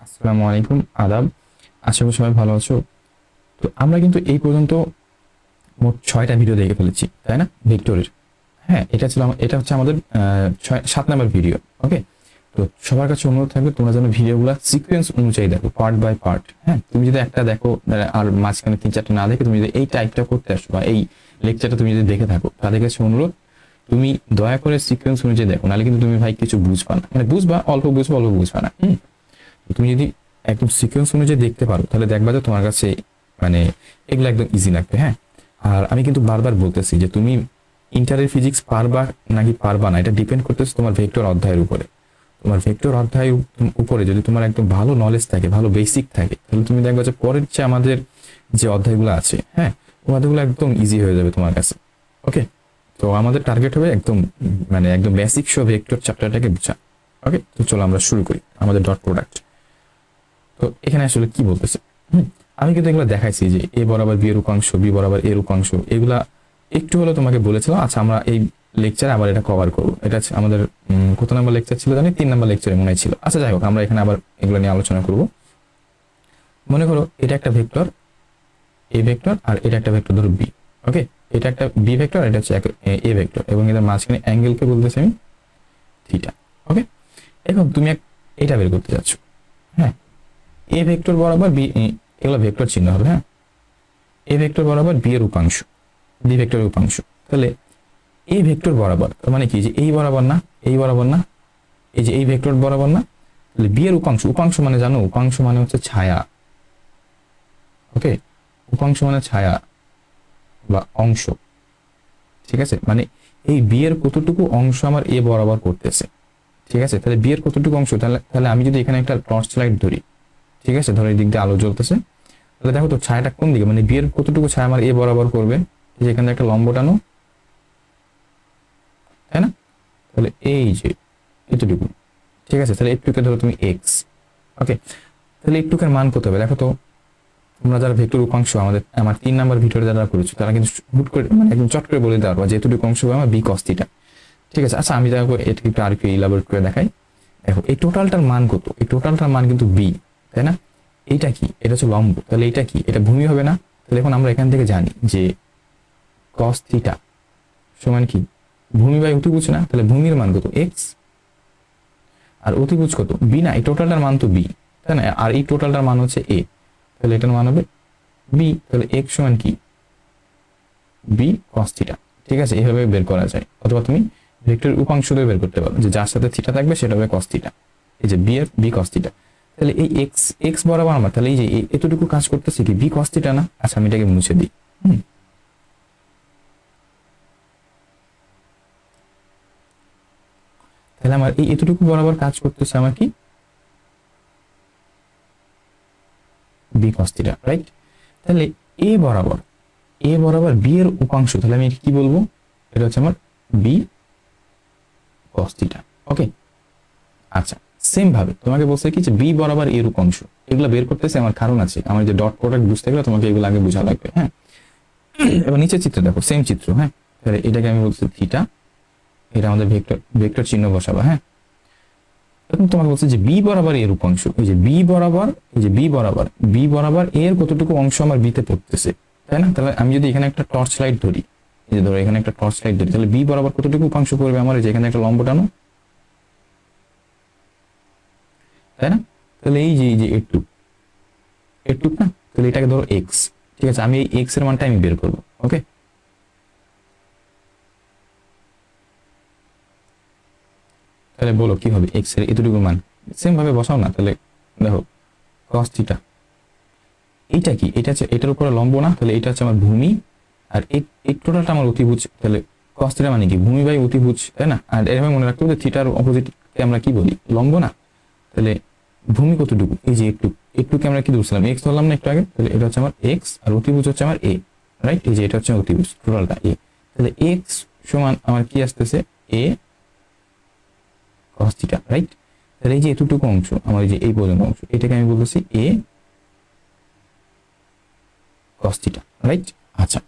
আসসালামু আলাইকুম, আদাব। আশা করি সবাই ভালো আছো। তো আমরা কিন্তু এই পর্যন্ত মোট 6টা ভিডিও দেখে ফেলেছি, তাই না? ভিক্টোরের। হ্যাঁ, এটা হচ্ছে আমাদের 7 নাম্বার ভিডিও। ওকে। তো সবার কাছে অনুরোধ থাকবে তোমরা যেন ভিডিওগুলো সিকোয়েন্স অনুযায়ী দেখো, পার্ট বাই পার্ট। হ্যাঁ, তুমি যদি একটা দেখো আর মাঝখানে 3-4টা না দেখে তুমি যদি এই টাইপটা করতে আসো বা এই লেকচারটা তুমি যদি দেখে থাকো, তাদের কাছে অনুরোধ তুমি দয়া করে সিকোয়েন্স অনুযায়ী দেখো, নাহলে কিন্তু তুমি ভাই কিছু বুঝবা না, মানে বুঝবা অল্প, বুঝবা অল্প, বুঝবা না। তুমি যদি একদম সিকোয়েন্স অনুযায়ী দেখতে পারো তাহলে দেখবা যে তোমার কাছে মানে এগুলো একদম ইজি লাগবে। হ্যাঁ, আর আমি কিন্তু বারবার বলতেছি যে তুমি ইন্টারের ফিজিক্স পারবা নাকি পারবা না, এটা ডিপেন্ড করতেছে তোমার ভেক্টর অধ্যায়ের উপরে। তোমার ভেক্টর অধ্যায়ের উপরে যদি তোমার একদম ভালো নলেজ থাকে, ভালো বেসিক থাকে, তাহলে তুমি দেখবা যে পরের যে আমাদের যে অধ্যায়গুলো আছে, হ্যাঁ, ওই অধ্যায়গুলো একদম ইজি হয়ে যাবে তোমার কাছে। ওকে। তো আমাদের টার্গেট হবে একদম মানে একদম বেসিক সব ভেক্টর চ্যাপ্টারটাকে বোঝা। ওকে, তো চলো আমরা শুরু করি আমাদের ডট প্রোডাক্ট। তো এখানে আসলে কি বলতেছে? আমি কিন্তু এগুলো দেখাইছি যে এ বরাবর বি এর উপাংশ, বি বরাবর এর উপাংশ, এগুলা একটু হলেও তোমাকে বলেছিলাম। আচ্ছা, আমরা এই লেকচারে আবার এটা কভার করবো। এটা হচ্ছে আমাদের কত নাম্বার লেকচার ছিল জানি, 3 নাম্বার লেকচারে মনে হয় ছিল। আচ্ছা, যাই হোক, আমরা এখানে আবার এগুলো নিয়ে আলোচনা করব। মনে করো এটা একটা ভেক্টর, এ ভেক্টর, আর এটা একটা ভেক্টর ধরো বি। ওকে, এটা একটা বি ভেক্টর, এটা হচ্ছে এ ভেক্টর, এবং এদের মাঝখানে অ্যাঙ্গেলকে বলতেছি আমি থিটা। ওকে, এখন তুমি এটা বের করতে যাচ্ছ। হ্যাঁ, এ ভেক্টর বরাবর বি, এগুলো ভেক্টর চিহ্ন হবে। হ্যাঁ, এ ভেক্টর বরাবর বি এর উপাংশ, বি ভেক্টরের উপাংশ। তাহলে এই ভেক্টর বরাবর, তার মানে কি যে এই বরাবর না, এই বরাবর না, এই যে এই ভেক্টর বরাবর না, তাহলে বি এর উপাংশ, উপাংশ মানে জানো, উপাংশ মানে হচ্ছে ছায়া। ওকে, উপাংশ মানে ছায়া বা অংশ। ঠিক আছে, মানে এই বি এর কতটুকু অংশ আমার এ বরাবর করতেছে। ঠিক আছে, তাহলে বি এর কতটুকু অংশ, তাহলে তাহলে আমি যদি এখানে একটা টর্চ লাইট ধরি, ঠিক আছে, ধরো এই দিক দিয়ে আলো জ্বলতেছে, তাহলে দেখো তো ছায়াটা কোন দিকে, মানে বি এর কতটুকু ছায়া আমার এ বরাবর করবে। এই যে এখানে একটা লম্ব টানো, তাই না? তাহলে এই যে এতটুকু। ঠিক আছে, তাহলে একটুকে ধরো তুমি এক্স। ওকে, তাহলে একটুকের মান কত হবে দেখো তো। তোমরা যারা ভেক্টর উপাংশ আমার 3 নাম্বার ভিডিওতে যারা করেছো, তারা কিন্তু হুট করে মানে একদম চট করে বলে দিতে পারবা যে এতটুকু অংশ হবে আমার বি কস থিটা। ঠিক আছে, আচ্ছা আমি দেখো এটা একটু আর কি ইলাবোরেট করে দেখাই। দেখো এই টোটালটার মান কত, এই টোটালটার মান কিন্তু বি, তাই না? এইটা কি? এটা হচ্ছে লম্ব, তাহলে এটা কি? এটা ভূমি হবে না? তাহলে এখন আমরা এখান থেকে জানি যে কস থিটা সমান কি, ভূমি বাই অতিভুজ না? তাহলে ভূমির মান কত, এক্স, আর অতিভুজ কত, বি না? এই টোটালটার মান তো বি, তাই না? আর এই টোটালটার মান হচ্ছে এ, তাহলে এটার মান হবে বি। তাহলে এক্স সমান কি, বি কস থিটা। ঠিক আছে, এইভাবে বের করা যায়। অথবা তুমি ভেক্টরের উপাংশ দিয়ে বের করতে পারো, যে যার সাথে থিটা থাকবে সেটা হবে কস থিটা। এই যে বি এর বি কস থিটা। তাহলে এই এক্স এক্স বরাবর আমার, তাহলে এই যে এতটুকু কাজ করতেছে কি, বি কস থিটা না? আচ্ছা, আমি এটাকে মুছে দিই। তাহলে আমার এই এতটুকু বরাবর কাজ করতেছে আমার কি, বি কস থিটা, রাইট? তাহলে এ বরাবর, এ বরাবর বি এর উপাংশ, তাহলে আমি কি বলবো, এটা হচ্ছে আমার বি কস থিটা। ওকে, আচ্ছা, সেম ভাবে তোমাকে বলছে কি যে বি বরাবর এর উপাংশ, এগুলো বের করতেছে আমার কারণ আছে। আমার যে ডট প্রোডাক্ট বুঝতে গেলে তোমাকে এগুলো আগে বোঝা লাগবে। হ্যাঁ, এবার নিচের চিত্র দেখো, সেম চিত্র। হ্যাঁ, তাহলে এটাকে আমি বলছি থিটা, এটা আমাদের ভেক্টর, ভেক্টর চিহ্ন বসাবা। হ্যাঁ, এখন তোমাকে বলছে যে বি বরাবর এর উপাংশ, এই যে বি বরাবর, এই যে বি বরাবর, বি বরাবর এর কতটুকু অংশ আমার বিতে পড়তেছে, তাই না? তাহলে আমি যদি এখানে একটা টর্চ লাইট ধরি, এই যে ধরো এখানে একটা টর্চ লাইট ধরি, তাহলে বি বরাবর কতটুকু উপাংশ পড়বে আমার, এই যে এখানে একটা লম্ব টানো, তাই না? তাহলে এই যে একটু একটু না, তাহলে এটাকে ধরো এক্স। ঠিক আছে, আমি এই এক্স এর মানটা আমি বের করবো। ওকে, তাহলে বলো কি হবে এক্স এর এতটুকু মান, সেম ভাবে বসাও না। তাহলে দেখো cos থিটা, এইটা কি, এটা হচ্ছে এটার উপরে লম্ব না? তাহলে এটা হচ্ছে আমার ভূমি, আর এই টোটালটা আমার অতিভুজ। তাহলে cos থিটা মানে কি, ভূমি বাই অতিভুজ, তাই না? আর এভাবে মনে রাখতে হবে থিটার অপোজিটকে আমরা কি বলি, লম্ব না? তাহলে ভূমি কতটুকু, এই যে একটু, একটুকে আমরা কি ধরছিলাম, এক্স ধরলাম না একটু আগে? তাহলে এটা হচ্ছে আমার এক্স, আর অতিভুজ হচ্ছে আমার এ, রাইট? এই যে এটা হচ্ছে অতিভুজ, টোটালটা এ। তাহলে এক্স সমান আমার কি আসতেছে, এ cos থিটা, রাইট? তাহলে এই যে এতটুকু অংশ আমার, এই যে এই পর্যন্ত অংশ, এটাকে আমি বলতেছি এ cos থিটা, রাইট? আচ্ছা,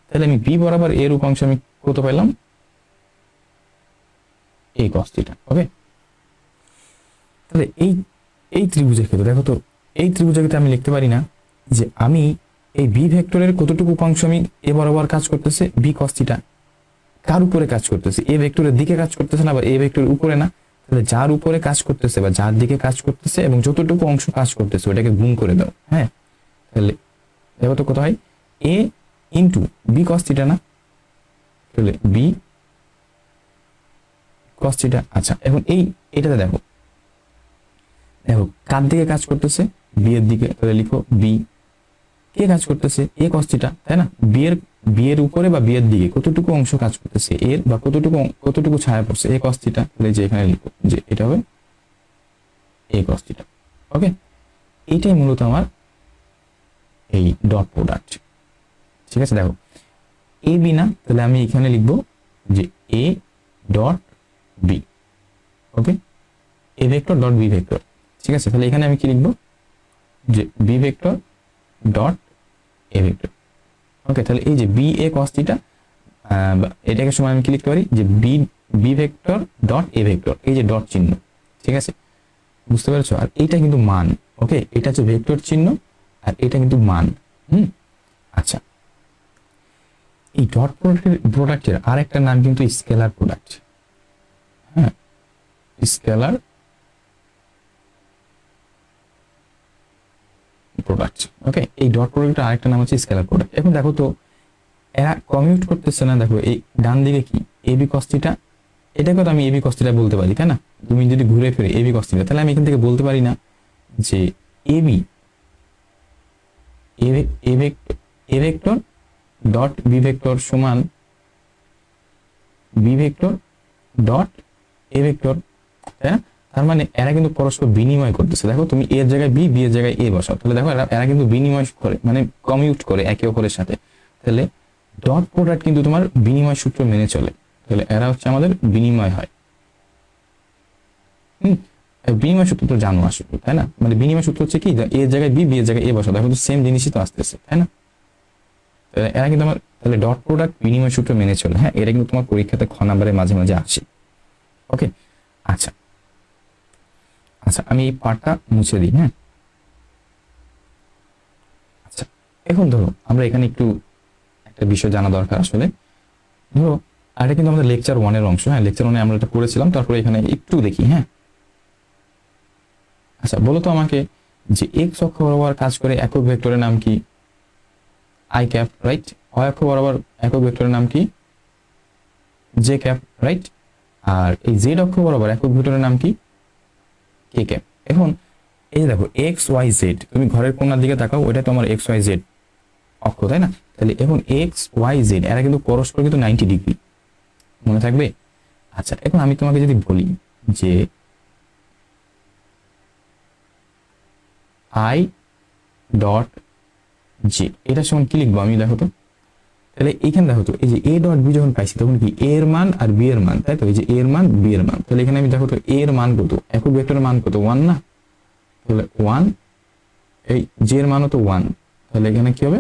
তাহলে আমি বি বরাবর এর উপাংশ আমি কত পাইলাম, এ cos থিটা। ওকে, তাহলে এই এই ত্রিভুজের ক্ষেত্রে দেখো তো, এই ত্রিভুজের ক্ষেত্রে আমি লিখতে পারি না যে আমি এই বি ভেক্টরের কতটুকু উপাংশ আমি এ বরাবর কাজ করতেছে বি কস থিটা, কার উপরে কাজ করতেছে, এ ভেক্টরের দিকে কাজ করতেছে না, বা এ ভেক্টরের উপরে না, তাহলে যার উপরে কাজ করতেছে বা যার দিকে কাজ করতেছে এবং যতটুকু অংশ কাজ করতেছে ওটাকে গুণ করে দাও। হ্যাঁ, তাহলে দেখো তো কত হয়, এ ইন্টু বি কস থিটা না, তাহলে বি কস থিটা। আচ্ছা, এখন এটাতে দেখো দেখো কার দিকে কাজ করতেছে, বি এর দিকে, তাহলে লিখো বি। কে কাজ করতেছে, এ কস থিটা, তাই না? বি এর উপরে বা বি এর দিকে কতটুকু অংশ কাজ করতেছে এর, বা কতটুকু ছায়া পড়ছে, এ কস থিটা, তাহলে যে এখানে লিখো যে এটা হবে এ কস থিটা। ওকে, এইটাই মূলত আমার এই ডট প্রোডাক্ট। ঠিক আছে, দেখো এ বি না, তাহলে আমি এখানে লিখবো যে A dot B. Okay, A vector dot B vector. ঠিক আছে, তাহলে এখানে আমি কি লিখবো যে B vector dot A vector. Okay, তাহলে এই যে বি এ কস থিটা, এটাকে সময় আমি কি লিখতে পারি যে B vector dot A vector, এই যে ডট চিহ্ন। ঠিক আছে, বুঝতে পেরেছো? আর এইটা কিন্তু মান। ওকে, এটা হচ্ছে ভেক্টর চিহ্ন আর এটা কিন্তু মান। আচ্ছা, এই ডট প্রোডাক্টের আর একটা নাম কিন্তু স্কেলার প্রোডাক্ট। হ্যাঁ, স্কেলার প্রোডাক্ট। ওকে, এই ডট প্রোডাক্টের আরেকটা নাম হচ্ছে স্কেলার প্রোডাক্ট। এখন দেখো তো এরা কমিউট করতেছে না, দেখো এই ডান দিকে কি এ বি কস থিটা, এটাকে তো আমি এবি কস থিটা বলতে পারি, তাই না? তুমি যদি ঘুরে ফিরে এবি কস থিটা, তাহলে আমি এখান থেকে বলতে পারি না যে AB A vector dot B vector সমান B vector dot A vector, তাই না? তার মানে এরা কিন্তু পরস্পর বিনিময় করতেছে। দেখো তুমি এর জায়গায় বি, বি এর জায়গায় এ বসাও, তাহলে দেখো এরা কিন্তু বিনিময় করে, মানে কমিউট করে একে অপরের সাথে। তাহলে ডট প্রোডাক্ট কিন্তু তোমার বিনিময় সূত্র মেনে চলে, তাহলে এরা হচ্ছে আমাদের বিনিময় হয়। বিনিময় সূত্র তো জানো আসলে, তাই না? মানে বিনিময় সূত্র হচ্ছে কি, এর জায়গায় বি, বি এর জায়গায় এ বসাও, দেখো তো সেম জিনিসই তো আসতেছে, তাই না? এরা কিন্তু আমার, তাহলে ডট প্রোডাক্ট বিনিময় সূত্র মেনে চলে। হ্যাঁ, এটা কিন্তু তোমার পরীক্ষাতে খ নাম্বারে মাঝে মাঝে আসে। ওকে, আচ্ছা আচ্ছা, আমি এই পার্টটা মুছে দিই। হ্যাঁ, আচ্ছা, এখন ধরো আমরা এখানে একটু একটা বিষয় জানা দরকার আসলে। ধরো আর এটা কিন্তু আমাদের লেকচার 1 এর অংশ। হ্যাঁ, লেকচার 1 এ আমরা এটা করেছিলাম, তারপরে এখানে একটু দেখি। হ্যাঁ, আচ্ছা, বলো তো আমাকে যে এক্স অক্ষ বরাবর কাজ করে একক ভেক্টরের নাম কি? I cap, right? অয় অক্ষ বরাবর একক ভেক্টরের নাম কি? J cap, right? আর এই জেড অক্ষ বরাবর একক ভেক্টরের নাম কি? কে ক্যাপ। এখন এই দেখো এক্স ওয়াই জেড, তুমি ঘরের কোণার দিকে তাকাও, ওইটা তো আমার এক্স ওয়াই জেড অক্ষ, তাই না? তাহলে এখন এক্স ওয়াই জেড এরা কিন্তু পরস্পর কিন্তু 90 ডিগ্রি, মনে থাকবে? আচ্ছা, এখন আমি তোমাকে যদি বলি যে আই ডট জে, এটা সমান কি লিখবো আমি, দেখো তো। তাহলে এখানে দেখো তো, এই যে এ ডট বি যখন পাইছি তখন কি এর মান আর বি এর মান, তাই তো? এই যে এর মান বি এর মান, তাহলে এখানে আমি দেখো তো এর মান কত, একক ভেক্টরের মান কত, 1 না? তাহলে 1, এই জে এর মানও তো 1, তাহলে এখানে কি হবে,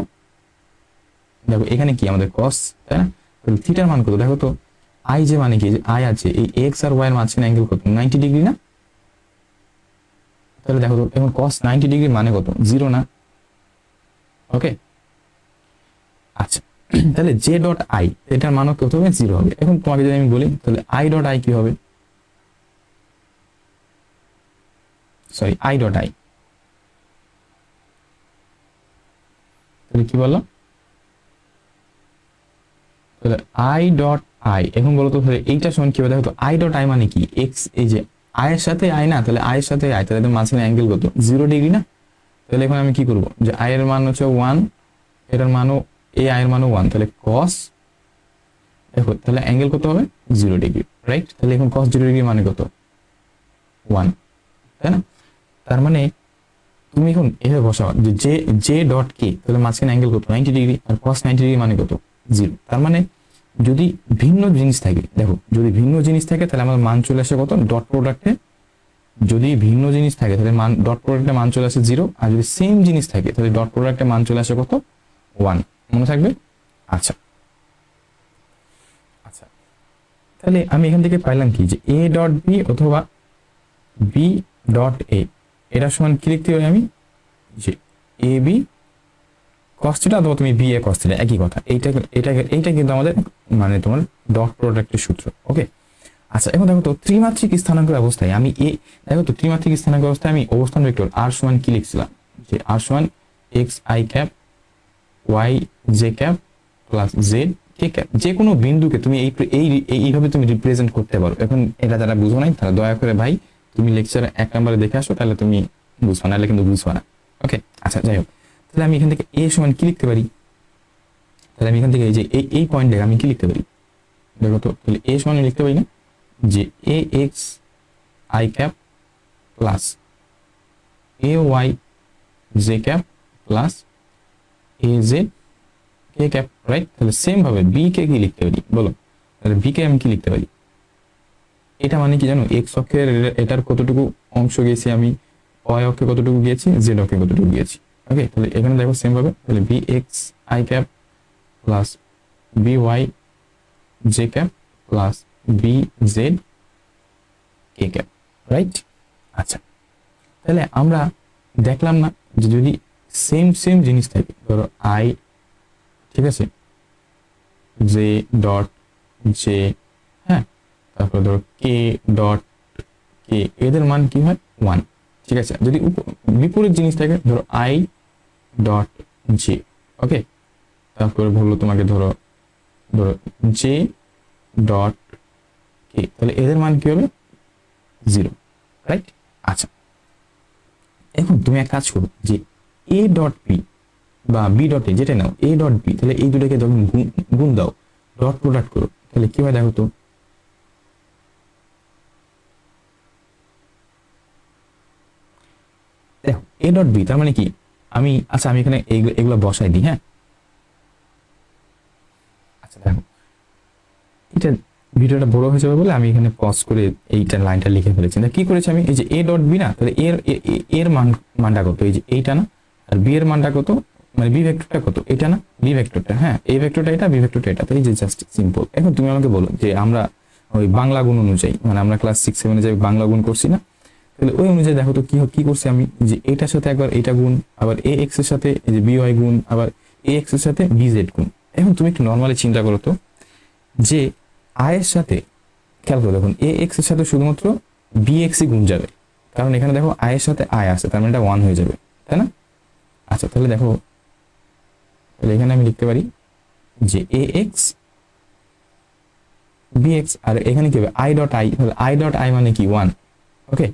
দেখো এখানে কি আমাদের কস, তাই না? তাহলে থিটার মান কত, দেখো তো আই যে মানে কি, যে আই আছে এই এক্স আর ওয়াই এর মাঝখানে অ্যাঙ্গেল কত, 90 ডিগ্রি না? তাহলে দেখো তো এখন cos 90 ডিগ্রি মানে কত, 0 না? ওকে, আচ্ছা, তাহলে জে ডট আই এটার মানও কত হবে, 0 হবে। এখন তোমাকে যদি আমি বলি তাহলে আই ডট আই কি হবে, সরি আই ডট আই, তাহলে কি বললাম, তাহলে আই ডট আই, এখন বলো তো তাহলে এইটা সমান কি হবে, দেখো তো আই ডট আই মানে কি, এক্স, এই যে আই এর সাথে আই না, তাহলে আই এর সাথে আই, তাহলে মাঝখানে অ্যাঙ্গেল কত, 0 ডিগ্রি না? তাহলে এখন আমি কি করব, যে আই এর মান হচ্ছে 1, এটার মানও, এই আই এর মানও 1, তাহলে cos, দেখো তাহলে অ্যাঙ্গেল কত হবে, 0 ডিগ্রি, রাইট? তাহলে এখন cos 0 ডিগ্রি মানে কত, 1, তাই না? তার মানে তুমি এখন এভাবে বসাও যে জে জে ডট কে, তাহলে মাঝখানে অ্যাঙ্গেল কত, 90 ডিগ্রি, আর cos 90 ডিগ্রি মানে কত, 0। তার মানে যদি ভিন্ন জিনিস থাকে, দেখো যদি ভিন্ন জিনিস থাকে তাহলে আমার মান চলে আসে কত, ডট প্রোডাক্টে যদি ভিন্ন জিনিস থাকে তাহলে মান, ডট প্রোডাক্টে মান চলে আসে 0, আর যদি সেম জিনিস থাকে তাহলে ডট প্রোডাক্টে মান চলে আসে কত, 1, মনে থাকবে? আচ্ছা আচ্ছা, তাহলে আমি এখান থেকে পাইলাম কি, যে এ ডট বি অথবা বি ডট এ, এটা সমান কি লিখতে পারি আমি, যে এ বি cos থিটা অথবা তুমি বি এ cos থিটা, একই কথা। এইটা কিন্তু আমাদের মানে তোমার ডট প্রোডাক্টের সূত্র। ওকে, আচ্ছা এখন দেখো তো ত্রিমাত্রিক স্থানাঙ্ক অবস্থায় আমি দেখো তো ত্রিমাত্রিক স্থানাঙ্ক অবস্থায় আমি অবস্থান ভেক্টর আর সমান কি লিখছিলাম, যে আর সমান x I cap y J cap plus z K cap. যে কোনো বিন্দুকে তুমি এইভাবে তুমি রিপ্রেজেন্ট করতে পারো। এখন এটা যারা বুঝো নাই তারা দয়া করে ভাই তুমি লেকচার 1 নম্বরে দেখে আসো, তাহলে তুমি বুঝবা, নাহলে কিন্তু বুঝবা না। ওকে, আচ্ছা যাই হোক, তাহলে আমি এখান থেকে এ সমান কি লিখতে পারি, তাহলে আমি এখান থেকে এই যে এই পয়েন্ট থেকে আমি কি লিখতে পারি, দেখো তো, তাহলে এ সমান লিখতে পারি না, যে A X I cap plus A Y J cap plus A Z K cap, right. তাহলে সেম ভাবে বি কে কি লিখতে পারি বলো, তাহলে বি কে আমি কি লিখতে পারি, এটা মানে কি জানো, এক্স অক্ষের এটার কতটুকু অংশ গিয়েছি আমি, ওয়াই অক্ষে কতটুকু গিয়েছি, জেড অক্ষে কতটুকু গিয়েছি। ওকে, তাহলে এখানে দেখো সেম ভাবে, তাহলে b x I cap plus b Y J cap plus b z K cap, right. আচ্ছা, তাহলে আমরা দেখলাম না যে যদি সেম জিনিস থাকে, ধরো আই, ঠিক আছে, জে ডট জে, হ্যাঁ, তারপর ধরো কে ডট কে, এদের মান কি হয় 1, ঠিক আছে। যদি বিপরীত জিনিস থাকে, ধরো আই ডট জে, ওকে, তারপরে বললো তোমাকে ধরো ধরো জে ডট কে, তাহলে এদের মান কি হবে 0, রাইট। আচ্ছা, এখন তুমি এক কাজ করো, যে এ ডট বি বা বি ডট এ, যেটা নাও, এ ডট বি, তাহলে এই দুটোকে যখন গুণ দাও, ডট প্রোডাক্ট করো, তাহলে কি হয় দেখো তো, দেখো এ ডট বি তার মানে কি, আমি আচ্ছা আমি এখানে এগুলো বসাই দিই, হ্যাঁ। আচ্ছা দেখো, এটা ভিডিওটা বড় হয়ে যাবে বলে আমি এখানে পজ করে এইটা লাইনটা লিখে ফেলেছি। কি করেছি আমি, এই যে এ ডট বি না, তাহলে এর মানটা কত, এই যে এইটা না, আর বি এর মানটা কত, মানে বি ভেক্টরটা কত, এটা না, বি ভেক্টরটা, হ্যাঁ, এ ভেক্টরটা এটা, বি ভেক্টরটা এটা, এই যে জাস্ট সিম্পল। এখন তুমি আমাকে বলো যে আমরা ওই বাংলা গুণ অনুযায়ী, মানে আমরা ক্লাস 6-7 যে বাংলা গুণ করছি না, তাহলে ওই অনুযায়ী দেখো তো কি করছি আমি, যে এটার সাথে একবার এটা গুণ, আবার এ এক্স এর সাথে এই যে বি ওয়াই গুণ, আবার এ এক্স এর সাথে বি জেড গুণ। এখন তুমি একটু নর্মালি চিন্তা করো তো, যে আয়ের সাথে, খেয়াল করে দেখুন, এ এক্স এর সাথে শুধুমাত্র বি এক্সই গুণ যাবে, কারণ এখানে দেখো আয়ের সাথে আয় আছে, তার মানে এটা 1 হয়ে যাবে, তাই না। আচ্ছা, তাহলে দেখো, তাহলে এখানে আমি লিখতে পারি যে এ এক্স বি এক্স, আর এখানে কি হবে আই ডট আই, তাহলে আই ডট আই মানে কি 1, ওকে।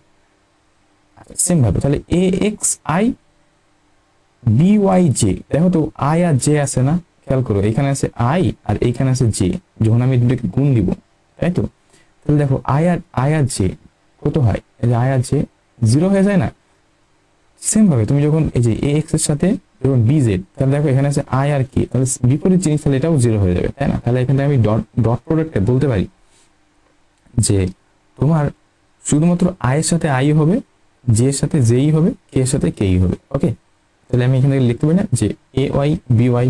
সেম ভাবে তাহলে A X I B Y J, দেখো তো আই আর জে আছে না, খেয়াল করো, এখানে আছে আই আর এইখানে আছে জে, যখন আমি দুটোকে গুণ দিব, তাই তো, তাহলে দেখো আই আর জে কত হয়, এই যে আই আর জে 0 হয়ে যায় না। সেম ভাবে তুমি যখন এই যে এ এক্স এর সাথে যখন বি জেড, তাহলে দেখো এখানে আছে আই আর কে, তাহলে বিপরীত জিনিস, তাহলে এটাও 0 হয়ে যাবে, তাই না। তাহলে এখানে আমি ডট প্রোডাক্টে বলতে পারি যে তোমার শুধুমাত্র আই এর সাথে আই হবে, জে এর সাথে জেই হবে, কে এর সাথে কেই হবে, ওকে। তাহলে আমি এখানে লিখতে পারি না, যে A Y B Y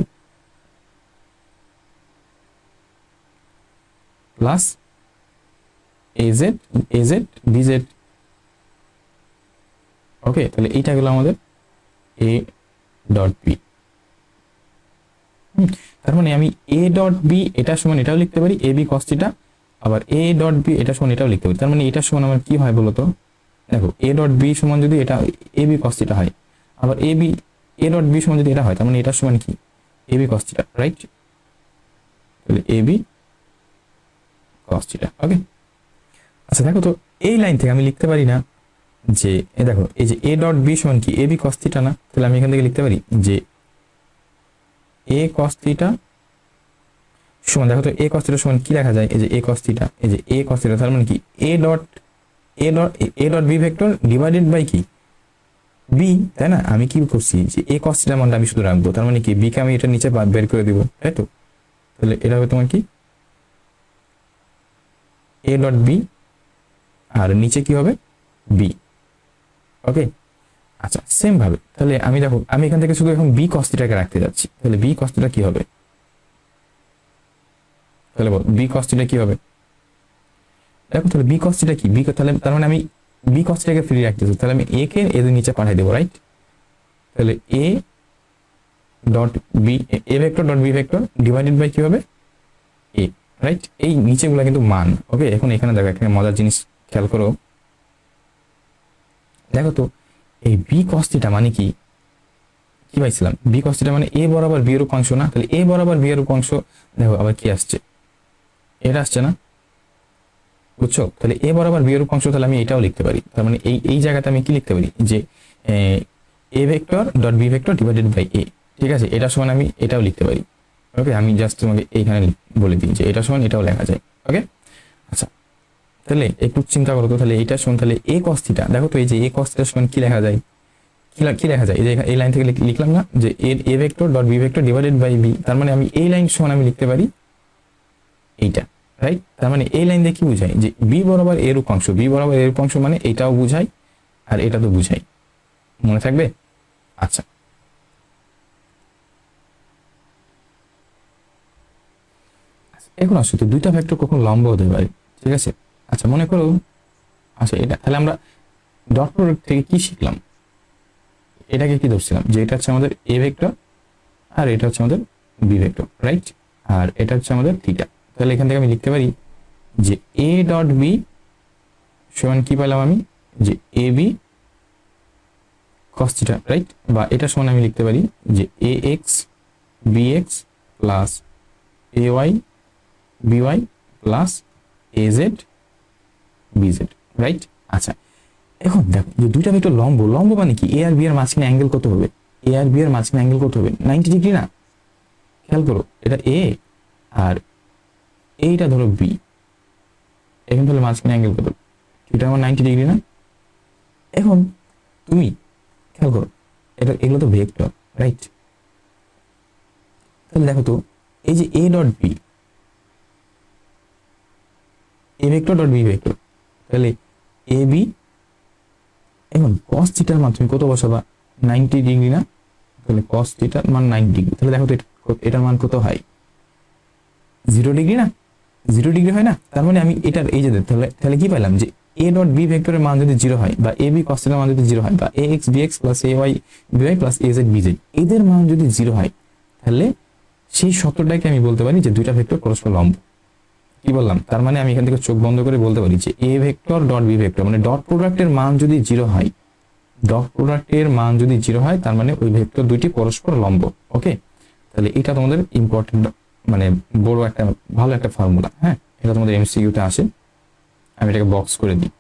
plus A Z B Z, okay. তাহলে এইটা গেল আমাদের এ ডট বি। তার মানে আমি এ ডট বি এটা সমান এটাও লিখতে পারি এ বি কস থিটা, আবার এ ডট বি এটা সমান এটাও লিখতে পারি। তার মানে এটা সমান আমার কি হয় বলতো, দেখো এ ডট বি সমান যদি এটা এ বি কস থিটা হয়, আবার এ ডট বি সমান যদি এটা হয়, তার মানে এটা সমান কি এ বি কস থিটা, রাইট। তাহলে এ বি কস থিটা, ওকে। আচ্ছা দেখো তো, এই লাইন থেকে আমি লিখতে পারি না যে দেখো এই যে এ ডট বি সমান কি এ বি কস থিটা না, তাহলে আমি এখান থেকে লিখতে পারি যে এ কস থিটা সমান, দেখো তো এ কস থিটা সমান কি লেখা যায়, এই যে এ কস থিটা, এই যে এ কস থিটা, তার মানে কি A dot B vector divided by কি বি, তাই না। আমি কি করছি, যে এ কস থিটার মানটা আমি শুধু রাখবো, তার মানে কি বি কে আমি এটা নিচে বের করে দিব, তাই তো। তাহলে এটা হবে তোমার কি এ ডট বি, আর নিচে কি হবে বি, ওকে। আচ্ছা সেম ভাবে তাহলে আমি দেখো, আমি এখান থেকে শুধু এখন বি কস থিটাকে রাখতে যাচ্ছি, তাহলে বি কস থিটা কি হবে, তাহলে বল বি কস থিটা কি হবে, দেখো তাহলে বি কস থিটা কি, বি তাহলে তার মানে আমি বি কস্টটাকে ফ্রি রাখতেছে, তাহলে আমি এ কে এদের নিচে পাঠিয়ে দেবো, রাইট? তাহলে A dot B, A vector dot B vector divided by কি হবে, এ, রাইট? এই নিচেগুলো কিন্তু মান। ওকে, এখন এখানে দেখো এখানে মজার জিনিস খেয়াল করো, দেখো তো এই বি কস্টিটা মানে কি কি পাইছিলাম? বি কস্টিটা মানে এ বরাবর বি এর উপাংশ না? তাহলে এ বরাবর বি এর উপাংশ দেখো আবার কি আসছে, এটা আসছে না? বুঝছো? তাহলে এ বরাবর বি এর উপাংশ, তাহলে আমি এটাও লিখতে পারি। তার মানে এই এই জায়গাতে আমি কি লিখতে পারি, যে A vector dot B vector divided by A, ঠিক আছে? এটা সমান আমি এটাও লিখতে পারি। ওকে, আমি জাস্ট তোমাকে এইখানে বলে দিই যে এটা সমান এটাও লেখা যায়। ওকে, আচ্ছা, তাহলে একটু চিন্তা করো তো, তাহলে এইটা সমান তাহলে এ কস থিটা, দেখো তো এই যে এ কস থিটা সমান কি লেখা যায়, কি লেখা যায়? এই যে এই লাইন থেকে লিখলাম না যে A vector dot B vector divided by B, তার মানে আমি এই লাইন সমান আমি লিখতে পারি এইটা, রাইট? তার মানে এই লাইন দিয়ে কি বুঝায়, যে বি বরাবর এর উপাংশ, বি বরাবর এর উপাংশ মানে এটাও বুঝায় আর এটা তো বুঝাই, মনে থাকবে? আচ্ছা, এখন আসো তো দুইটা ভেক্টর কখন লম্ব হতে পারে, ঠিক আছে? আচ্ছা, মনে করো, আচ্ছা এটা তাহলে আমরা ডট প্রোডাক্ট থেকে কি শিখলাম, এটাকে কি ধরছিলাম যে এটা হচ্ছে আমাদের এ ভেক্টর আর এটা হচ্ছে আমাদের বি ভেক্টর, রাইট? আর এটা হচ্ছে আমাদের থিটা। তাহলে এখান থেকে আমি লিখতে পারি যে এ ডট বি সমান কি পেলাম আমি, যে A B cos theta, right? বা এটা সমান আমি লিখতে পারি যে A X B X plus A Y B Y plus A Z B Z, right? আচ্ছা, এখন দেখো যে দুইটা ভেক্টর লম্ব, লম্ব মানে কি, এ আর বি এর মাঝখানে অ্যাঙ্গেল কত হবে, এ আর বি এর মাঝখানে অ্যাঙ্গেল কত হবে, 90 ডিগ্রি না? খেয়াল করো, এটা এ আর এইটা ধরো বি, এখন তাহলে মাঝখানে অ্যাঙ্গেল কত, এটা আমার 90 ডিগ্রি না? এখন তুমি খেয়াল করো, এটা এগুলো তো ভেক্টর, রাইট? তাহলে দেখো তো এই যে A dot B, A vector dot B vector, তাহলে এ বি, এখন কস থিটার মান তুমি কত বসাবা, 90 ডিগ্রি না? তাহলে কস থিটার মান 90 ডিগ্রি, তাহলে দেখো তো এটার মান কত হয়, 0 ডিগ্রি না? 0 ডিগ্রি হয় না? তার মানে আমি এটার এই যে তাহলে তাহলে কি পেলাম, যে এ ডট বি ভেক্টরের মান যদি 0 হয়, বা এ বি কস থিটার মান যদি 0 হয়, বা A X B X plus A Y B Y plus A Z B Z এদের মান যদি 0 হয়, তাহলে সেই সত্যটাকে আমি বলতে পারি যে দুইটা ভেক্টর পরস্পর লম্ব। কি বললাম? তার মানে আমি এখান থেকে চোখ বন্ধ করে বলতে পারি যে A vector dot B vector মানে ডট প্রোডাক্টের মান যদি 0 হয়, ডট প্রোডাক্টের মান যদি 0 হয়, তার মানে ওই ভেক্টর দুইটি পরস্পর লম্ব। ওকে, তাহলে এটা তোমাদের ইম্পর্টেন্ট, মানে বড় একটা ভালো একটা ফর্মুলা। হ্যাঁ, এটা তোমাদের এমসিকিউতে আসে, আমি এটাকে বক্স করে দিই,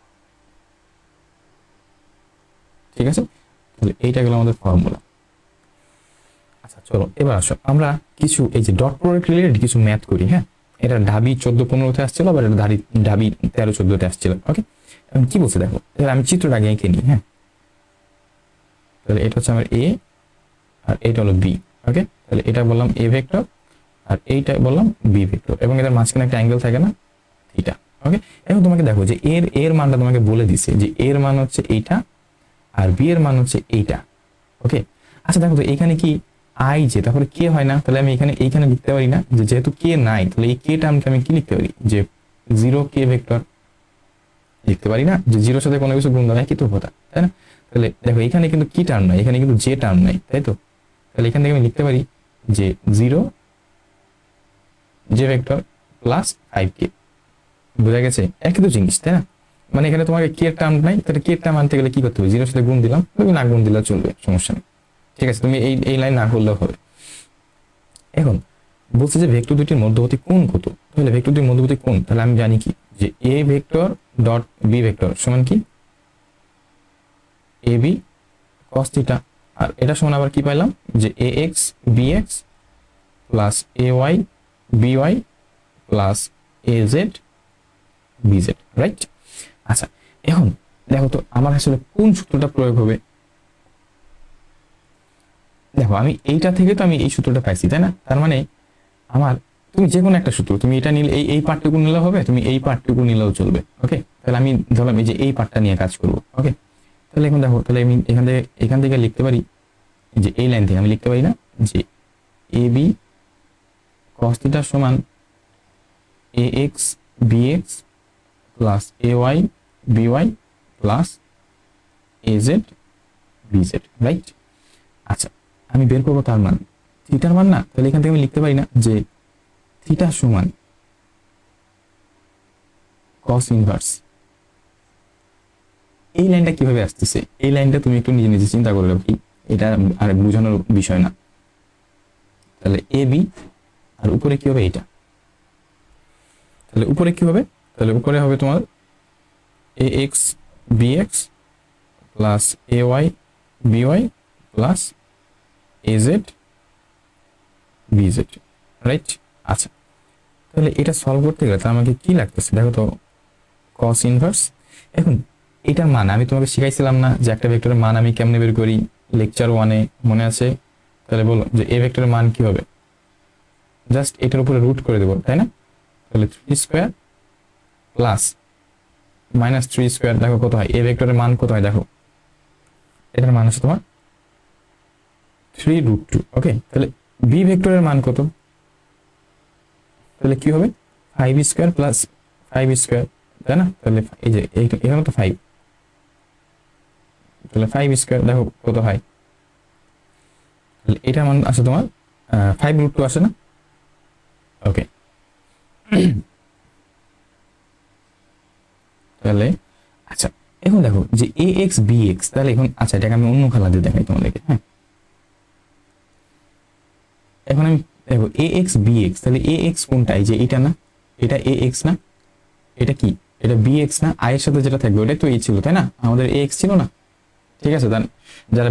ঠিক আছে? তাহলে এইটা গেল আমাদের ফর্মুলা। আচ্ছা, চলো এবার আসো আমরা কিছু এই যে ডট প্রোডাক্ট রিলেটেড কিছু ম্যাথ করি। হ্যাঁ, এটা ঢাবি 14-15-তে আসছিল, আবার এটা ঢাবি 13-14-তে আসছিল। ওকে, এখন কি বলছে দেখো, তাহলে আমি চিত্রটা আগে এঁকে নিই। হ্যাঁ, তাহলে এটা হচ্ছে আমার এ আর এটা হলো বি। ওকে, তাহলে এটা বললাম এ ভেক্টর আর এইটা বললাম বি ভেক্টর, এবং এদের মাঝখানে একটা অ্যাঙ্গেল থাকে না, থিটা। ওকে, এখন তোমাকে দেখো যে এর মানটা তোমাকে বলে দিছে যে এর মান হচ্ছে এইটা আর বি এর মান হচ্ছে এইটা। ওকে, আচ্ছা দেখো তো এখানে কি আই যে তারপরে কে হয় না? তাহলে আমি এইখানে লিখতে পারি না যে যেহেতু কে নাই, তাহলে এই কে টার্মকে আমি কি লিখতে পারি, যে 0 কে ভেক্টর লিখতে পারি না, যে 0-র সাথে কোনো কিছু গুণ দেওয়া কি তো কথা, তাই না? তাহলে দেখো এখানে কিন্তু কি টার্ম নাই, এখানে কিন্তু যে টার্ম নাই, তাই তো? তাহলে এখান থেকে আমি লিখতে পারি যে 0 জে ভেক্টর প্লাস 5k। বোঝা গেছে? একই তো জিনিস, তাই না? মানে এখানে তোমাকে কে টার্ম নাই, তাহলে কে টার্ম আনতে গেলে কি করতে হবে, 0-র সাথে গুণ দিলাম, তুমি না গুণ দিলে চলবে, সমস্যা নেই, ঠিক আছে? তুমি এই লাইন না করলেও হবে। এখন বলছে যে ভেক্টর দুটির মধ্যবর্তী কোণ কত, তাহলে ভেক্টর দুটির মধ্যবর্তী কোণ, তাহলে আমি জানি কি যে A vector dot B vector সমান কি এ বি কস থিটা, আর এটা সমান আবার কি পাইলাম যে A X B X plus A Y B Y plus A Z B Z, right? আচ্ছা, এখন দেখো তো আমার আসলে কোন সূত্রটা প্রয়োগ হবে। দেখো আমি এইটা থেকে তো আমি এই সূত্রটা পাইছি, তাই না? তার মানে আমার, তুমি যে কোনো একটা সূত্র, তুমি এটা নিলে এই পার্টটুকু নিলেও হবে, তুমি এই পার্টটুকু নিলেও চলবে। ওকে, তাহলে আমি ধরলাম এই যে এই পার্টটা নিয়ে কাজ করবো। ওকে, তাহলে এখন দেখো, তাহলে আমি এখান থেকে লিখতে পারি যে এই লাইন থেকে আমি লিখতে পারি না যে এ বি কস থিটা সমান A X B X plus A Y B Y plus A Z B Z, right? আচ্ছা, আমি বের করবো তার মান, থিটার মান না, তাহলে এখান থেকে আমি লিখতে পারি না যে থিটা সমান কস ইনভার্স। এই লাইনটা কিভাবে আসতেছে, এই লাইনটা তুমি একটু নিজে নিজে চিন্তা করে রাখি, এটা আর বোঝানোর বিষয় না। তাহলে এ বি, আর উপরে কি হবে এটা, তাহলে উপরে কি হবে, তাহলে উপরে হবে তোমার A X B X plus A Y B Y plus A Z B Z, right? আচ্ছা, তাহলে এটা সলভ করতে গেলে তার আমাকে কি লাগতেছে দেখো তো, কস ইনভার্স। এখন এটার মান আমি তোমাকে শিখাইছিলাম না যে একটা ভেক্টরের মান আমি কেমনে বের করি, লেকচার 1-এ মনে আছে? তাহলে বলো যে এ ভেক্টরের মান কি হবে, জাস্ট এটার উপরে রুট করে দেবো, তাই না? তাহলে 3 স্কোয়ার প্লাস মাইনাস 3 স্কোয়ার, দেখো কত হয়, এ ভেক্টরের মান কত হয় দেখো, এটার মান হচ্ছে তোমার 3√2। ওকে, তাহলে বি ভেক্টরের মান কত, তাহলে কি হবে 5 স্কোয়ার প্লাস 5 স্কোয়ার, তাই না? তাহলে এই যে এখানে তো 5, তাহলে 5 স্কোয়ার দেখো কত হয়, তাহলে এটা মান আছে তোমার 5√2 আসে না? ওকে, তাহলে আচ্ছা এখন দেখো যে এ এক্স বি এক্স, তাহলে এখন আচ্ছা এটাকে আমি অন্য খেলা দিয়ে দেখাই তোমাদেরকে। হ্যাঁ, এখন আমি দেখো এ এক্স বি এক্স, তাহলে এ এক্স কোনটা, এই যে এটা না, এটা এ এক্স না, এটা কি, এটা বি এক্স না, আয়ের সাথে যেটা থাকবে ওটাই তো এই ছিল, তাই না? আমাদের এ এক্স ছিল না, ঠিক আছে? যারা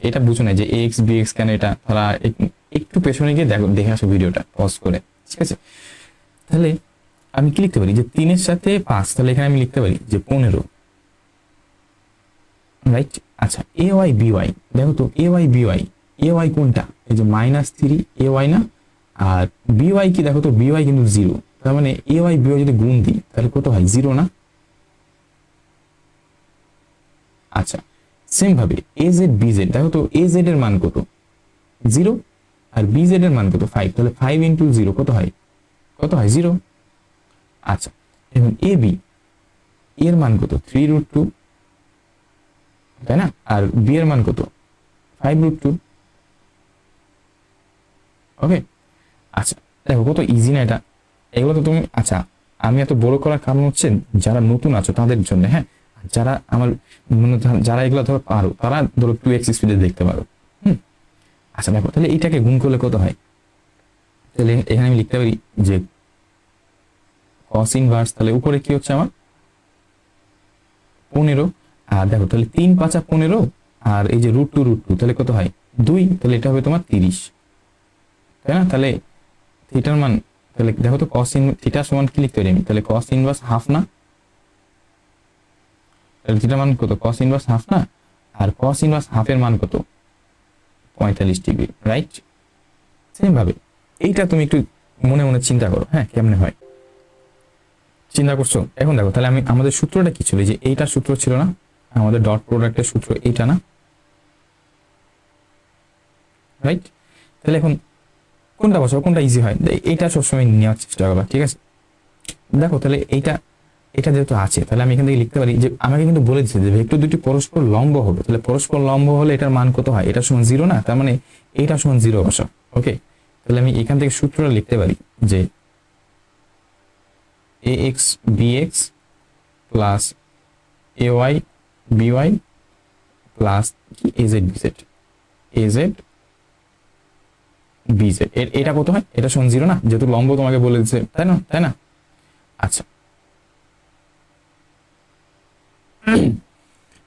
এটা বুঝো না যে এ এক্স বি এক্স কেন, এটা তারা একটু পেছনে গিয়ে দেখো, দেখে আসো ভিডিওটা পজ করে, ঠিক আছে? তাহলে আমি কি লিখতে পারি যে 3-এর সাথে 5, তাহলে এখানে আমি লিখতে পারি যে 15, রাইট? আচ্ছা, এ ওয়াই বি ওয়াই, দেখো তো এ Y B Y, A Y কোনটা, এই যে -3 এ ওয়াই না, আর বি ওয়াই কি দেখো তো, বি ওয়াই কিন্তু 0, তার মানে এ ওয়াই বি ওয়াই যদি গুণ দিই তাহলে কত হয়, 0 না? আচ্ছা, সেম ভাবে এ জেড বি জেড, দেখো তো এ জেড এর মান কত, 0, আর বি জেড এর মান কত 5, তাহলে 5 ইন্টু 0 কত হয়, কত হয় 0। আচ্ছা, এখন এ বি এর মান কত 3√2, তাই না? আর বি এর মান কত 5√2। ওকে, আচ্ছা দেখো কত ইজি না এটা, এগুলো তো তুমি, আচ্ছা আমি এত বড় করার কারণ হচ্ছে যারা নতুন আছো তাদের জন্য, হ্যাঁ? যারা আমার যারা এগুলো ধরো পারো তারা ধরো 2x স্পিডে দেখতে পারো। আচ্ছা দেখো, তাহলে এইটাকে গুণ করলে কত হয়, তাহলে এখানে আমি লিখতে পারি যে cos ইনভার্স, তাহলে উপরে কি হচ্ছে আমার 15, আর দেখো তাহলে 3 5 15, আর এই যে √2 তাহলে কত হয় 2, তাহলে এটা হবে তোমার 30, তাই না? তাহলে থিটার মান, তাহলে দেখো তো cos থিটা সমান কি লিখতে পারি আমি, তাহলে cos ইনভার্স হাফ না, তাহলে থিটার মান কত, cos ইনভার্স হাফ না, আর cos ইনভার্স হাফের মান কত 45 ডিগ্রি, রাইট? সেম ভাবে এইটা তুমি একটু মনে মনে চিন্তা করো, হ্যাঁ কেমনে হয়, চিন্তা করছো? এখন দেখো তাহলে আমাদের সূত্রটা কি ছিল, যে এইটা সূত্র ছিল না, আমাদের ডট প্রোডাক্টের সূত্র এইটা না, রাইট? তাহলে এখন কোনটা বসাবো, কোনটা ইজি হয়, এইটা সবসময় নেওয়ার চেষ্টা করবা, ঠিক আছে? দেখো তাহলে এটা যেহেতু আছে, তাহলে আমি এখান থেকে লিখতে পারি যে আমাকে কিন্তু বলে দিচ্ছে যে ভেক্টর দুটি পরস্পর লম্ব হবে, তাহলে পরস্পর লম্ব হলে এটার মান কত হয়, এটা সমান 0 না, তার মানে এইটা সমান 0 বসা। ওকে, তাহলে আমি এখান থেকে সূত্রটা লিখতে পারি যে A X B X plus A Y B Y plus A Z B Z, A Z B Z, এটা কত হয়, এটা সমান 0 না, যেহেতু লম্ব তোমাকে বলে দিচ্ছে, তাই না? তাই না? আচ্ছা,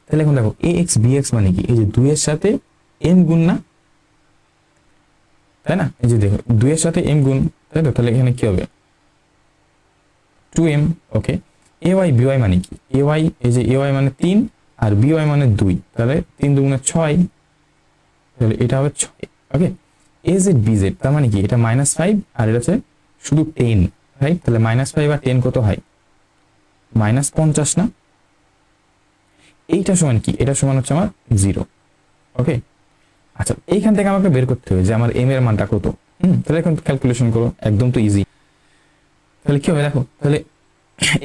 তাহলে এখন দেখো এ এক্স বি এক্স মানে কি, এই যে 2 এর সাথে এম গুণ না, তাই না? এই যে দেখো 2 এর সাথে এম গুণ, তাই তো? তাহলে এখানে কি হবে 2m। ওকে, এ ওয়াই বি ওয়াই মানে কি, এ ওয়াই এই যে এ ওয়াই মানে 3 আর বি ওয়াই মানে 2, তাহলে 3 2 6, তাহলে এটা হবে 6। ওকে, এ জেড বি জেড তার মানে কি, এটা -5 আর এটা হচ্ছে শুধু 10, রাইট? তাহলে -5 আর 10 কত হয়, -50 না? এইটা সমান কি, এটা সমান হচ্ছে আমার 0। ওকে, আচ্ছা এইখান থেকে আমাকে বের করতে হবে যে আমার এম এর মানটা কত। তাহলে এখন ক্যালকুলেশন করো, একদম তো ইজি। তাহলে কি হবে দেখো, তাহলে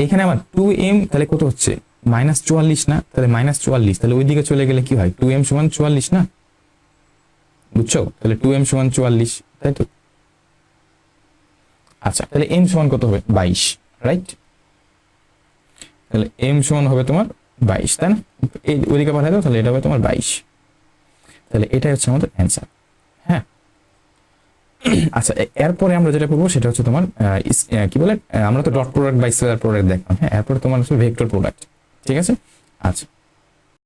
এখানে আমার 2m, তাহলে কত হচ্ছে -44 না, তাহলে -44, তাহলে ওইদিকে চলে গেলে কি হয়, 2m সমান 44 না, বুঝছো? তাহলে 2m সমান 44, তাই তো? আচ্ছা, তাহলে m সমান কত হবে, 22, রাইট? তাহলে m সমান হবে তোমার 22, তাই না? এই ওইদিকে পাঠাই দাও, তাহলে এটা হবে তোমার 22। তাহলে এটাই হচ্ছে আমাদের অ্যান্সার। হ্যাঁ, আচ্ছা, এরপরে আমরা যেটা করবো সেটা হচ্ছে তোমার কি বলে, আমরা তো ডট প্রোডাক্ট বা স্কেলার প্রোডাক্ট দেখলাম। হ্যাঁ, এরপরে তোমার হচ্ছে ভেক্টর প্রোডাক্ট। ঠিক আছে, আচ্ছা।